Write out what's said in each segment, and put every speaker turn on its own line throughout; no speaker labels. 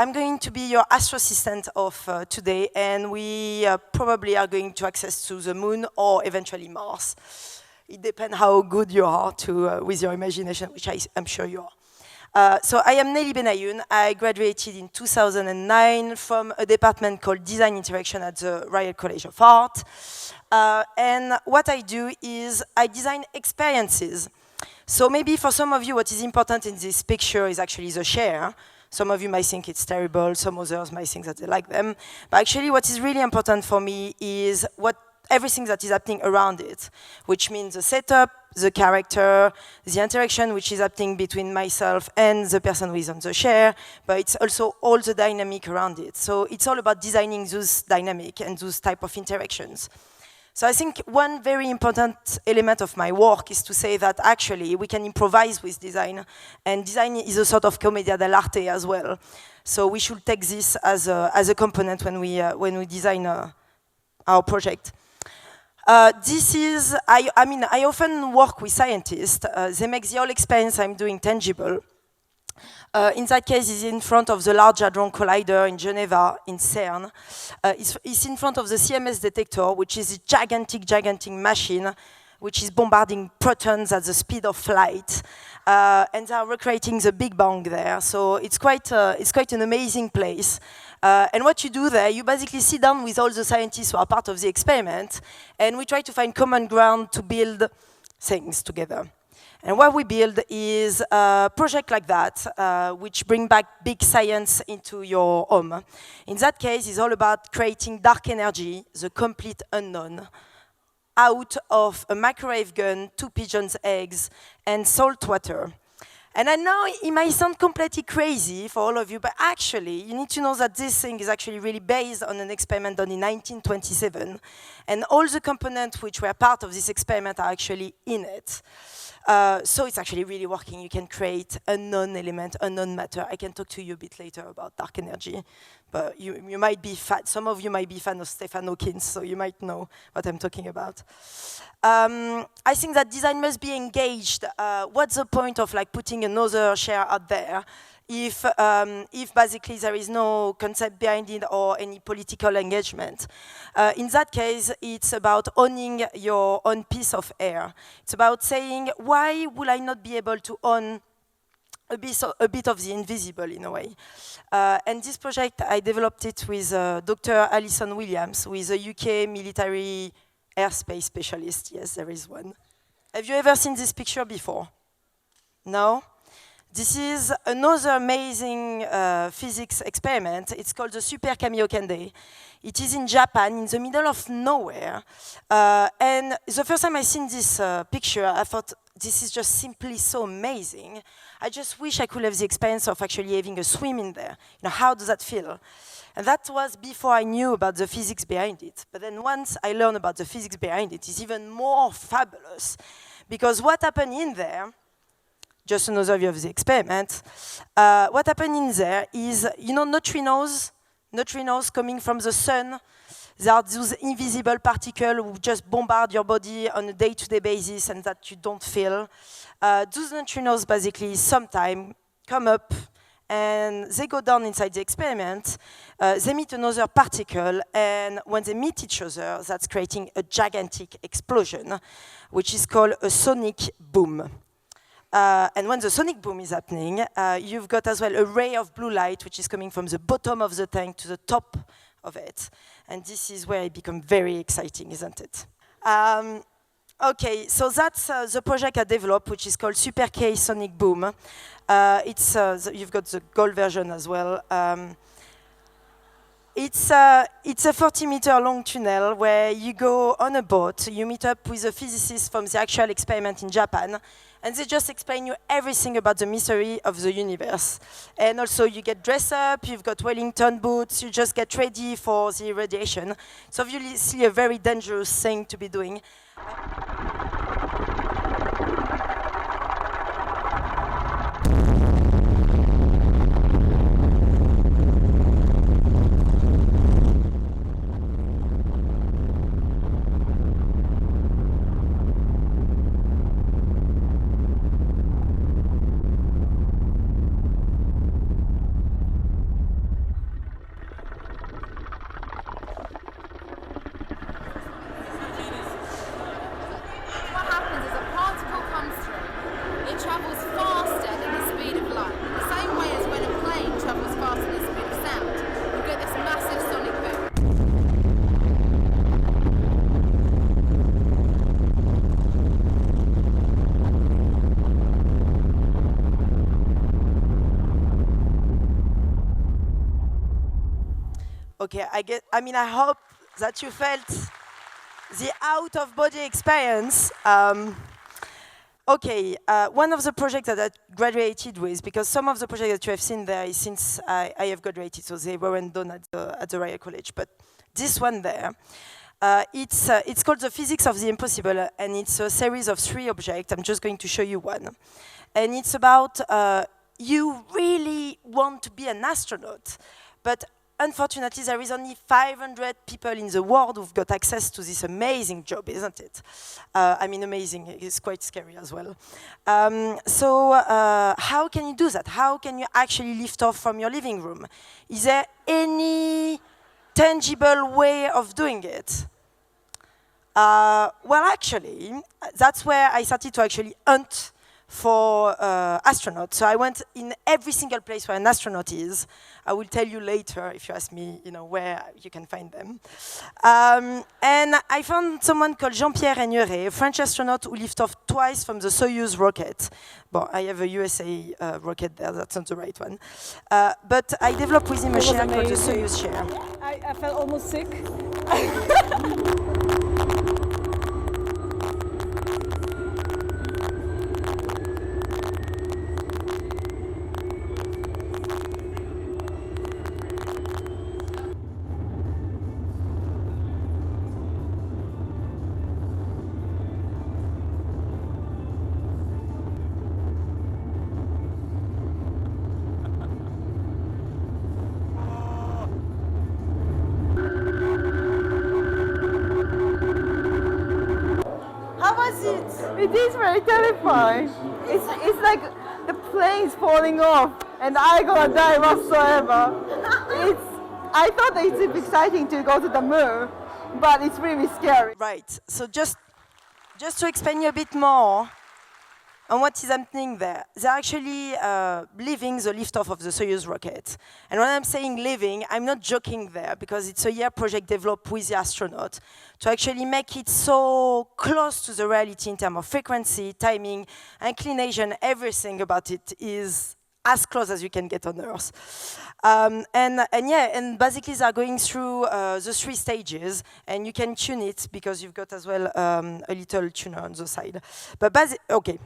I'm going to be your astro assistant of today, and we probably are going to access to the moon or eventually Mars. It depends how good you are with your imagination, which I'm sure you are. So I am Nelly Ben Hayoun. I graduated in 2009 from a department called Design Interaction at the Royal College of Art. And what I do is I design experiences. So maybe for some of you, what is important in this picture is actually the share. Some of you might think it's terrible, some others might think that they like them. But actually what is really important for me is everything that is happening around it, which means the setup, the character, the interaction which is happening between myself and the person who is on the chair, but it's also all the dynamic around it. So it's all about designing those dynamic and those type of interactions. So I think one very important element of my work is to say that actually we can improvise with design, and design is a sort of commedia dell'arte as well. So we should take this as a component when we design our project. I often work with scientists. They make the whole experience I'm doing tangible. In that case, it's in front of the Large Hadron Collider in Geneva, in CERN. It's in front of the CMS detector, which is a gigantic machine, which is bombarding protons at the speed of light. And they are recreating the Big Bang there. So it's quite an amazing place. And what you do there, you basically sit down with all the scientists who are part of the experiment, and we try to find common ground to build things together. And what we build is a project like that, which bring back big science into your home. In that case, it's all about creating dark energy, the complete unknown, out of a microwave gun, 2 pigeons' eggs, and salt water. And I know it might sound completely crazy for all of you, but actually, you need to know that this thing is actually really based on an experiment done in 1927, and all the components which were part of this experiment are actually in it. So it's actually really working. You can create unknown element, unknown matter. I can talk to you a bit later about dark energy, but you might be some of you might be fan of Stephen Hawking, so you might know what I'm talking about. I think that design must be engaged. What's the point of putting another share out there if basically there is no concept behind it or any political engagement? In that case, it's about owning your own piece of air. It's about saying, why will I not be able to own a bit of the invisible in a way? And this project, I developed it with Dr. Alison Williams, who is a UK military airspace specialist. Yes, there is one. Have you ever seen this picture before? No? This is another amazing physics experiment. It's called the Super Kamiokande. It is in Japan, in the middle of nowhere. And the first time I seen this picture, I thought, this is just simply so amazing. I just wish I could have the experience of actually having a swim in there. How does that feel? And that was before I knew about the physics behind it. But then once I learned about the physics behind it, it's even more fabulous. Because what happened in there, just another view of the experiment, what happened in there is, neutrinos coming from the sun. There are those invisible particles who just bombard your body on a day-to-day basis and that you don't feel. Those neutrinos basically sometimes come up and they go down inside the experiment. They meet another particle, and when they meet each other, that's creating a gigantic explosion, which is called a sonic boom. And when the sonic boom is happening, you've got as well a ray of blue light, which is coming from the bottom of the tank to the top of it. And this is where it becomes very exciting, isn't it? Okay, so that's the project I developed, which is called Super K Sonic Boom. You've got the gold version as well. It's a 40-meter long tunnel where you go on a boat, you meet up with a physicist from the actual experiment in Japan, and they just explain you everything about the mystery of the universe. And also you get dressed up, you've got Wellington boots, you just get ready for the radiation. So obviously a very dangerous thing to be doing. Okay, I hope that you felt the out-of-body experience. Okay, one of the projects that I graduated with, because some of the projects that you have seen there is since I have graduated, so they weren't done at the Royal College, but this one there, it's called The Physics of the Impossible, and it's a series of 3 objects. I'm just going to show you one. And it's about you really want to be an astronaut, but unfortunately, there is only 500 people in the world who've got access to this amazing job, isn't it? Amazing. It's quite scary as well. So how can you do that? How can you actually lift off from your living room? Is there any tangible way of doing it? Well, actually, that's where I started to actually hunt for astronauts. So I went in every single place where an astronaut is. I will tell you later if you ask me, where you can find them. And I found someone called Jean-Pierre Aigneret, a French astronaut who lifted off twice from the Soyuz rocket. Well, I have a USA rocket there, that's not the right one. But I developed with him a chair called the Soyuz chair.
I felt almost sick.
It is very terrifying. It's like the plane's falling off and I gonna die whatsoever. I thought that it's exciting to go to the moon, but it's really scary.
Right, so just to explain you a bit more on what is happening there. They're actually leaving the liftoff of the Soyuz rocket. And when I'm saying leaving, I'm not joking there, because it's a year project developed with the astronaut to actually make it so close to the reality in terms of frequency, timing, inclination, everything about it is as close as you can get on Earth. And basically they're going through the 3 stages, and you can tune it because you've got as well a little tuner on the side. But okay.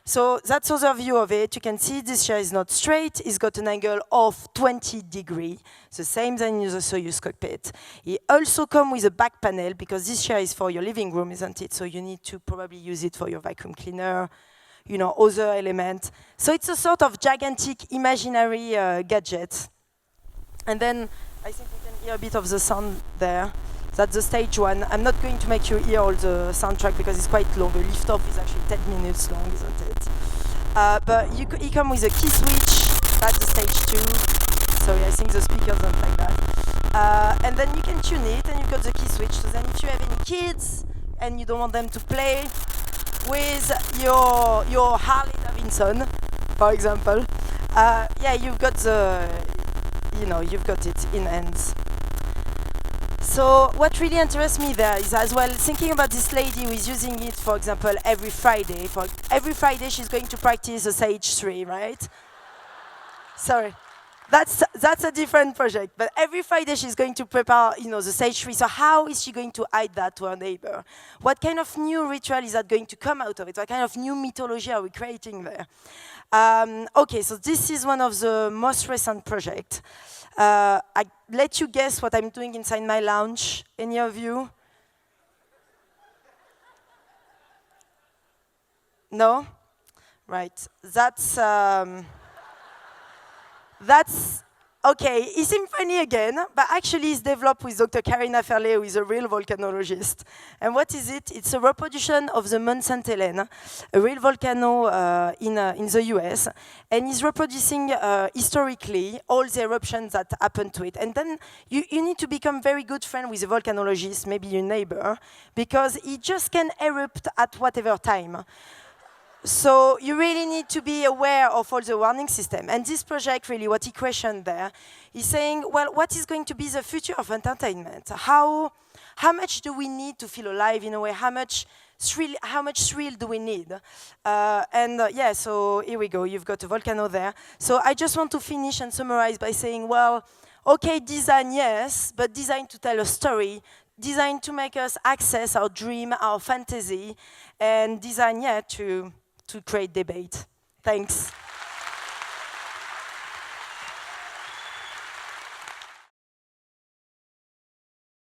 So that's the view of it. You can see this chair is not straight. It's got an angle of 20 degrees, the same as in the Soyuz cockpit. It also comes with a back panel, because this chair is for your living room, isn't it? So you need to probably use it for your vacuum cleaner, other elements. So it's a sort of gigantic imaginary gadget. And then I think we can hear a bit of the sound there. That's the stage 1. I'm not going to make you hear all the soundtrack because it's quite long. The liftoff is actually 10 minutes long, isn't it? But you come with a key switch. That's the stage 2. Sorry, I think the speakers don't like that. And then you can tune it, and you've got the key switch. So then if you have any kids and you don't want them to play with your Harley Davidson, for example, you've got you've got it in hands. So what really interests me there is as well thinking about this lady who is using it, for example, every Friday. For every Friday she's going to practice the stage 3, right? Sorry. That's a different project. But every Friday she's going to prepare, the stage 3. So how is she going to hide that to her neighbor? What kind of new ritual is that going to come out of it? What kind of new mythology are we creating there? Okay, so this is one of the most recent projects. I let you guess what I'm doing inside my lounge. Any of you? No? Right. That's okay. It seems funny again, but actually it's developed with Dr. Karina Ferley, who is a real volcanologist. And what is it? It's a reproduction of the Mount St. Helena, a real volcano in the US. And it's reproducing historically all the eruptions that happened to it. And then you need to become very good friend with a volcanologist, maybe your neighbor, because it just can erupt at whatever time. So you really need to be aware of all the warning system. And this project, really, what he questioned there, is saying, well, what is going to be the future of entertainment? How much do we need to feel alive in a way? How much thrill do we need? So here we go. You've got a volcano there. So I just want to finish and summarize by saying, well, Okay, design, yes, but design to tell a story, design to make us access our dream, our fantasy, and design, yeah, to create debate. Thanks.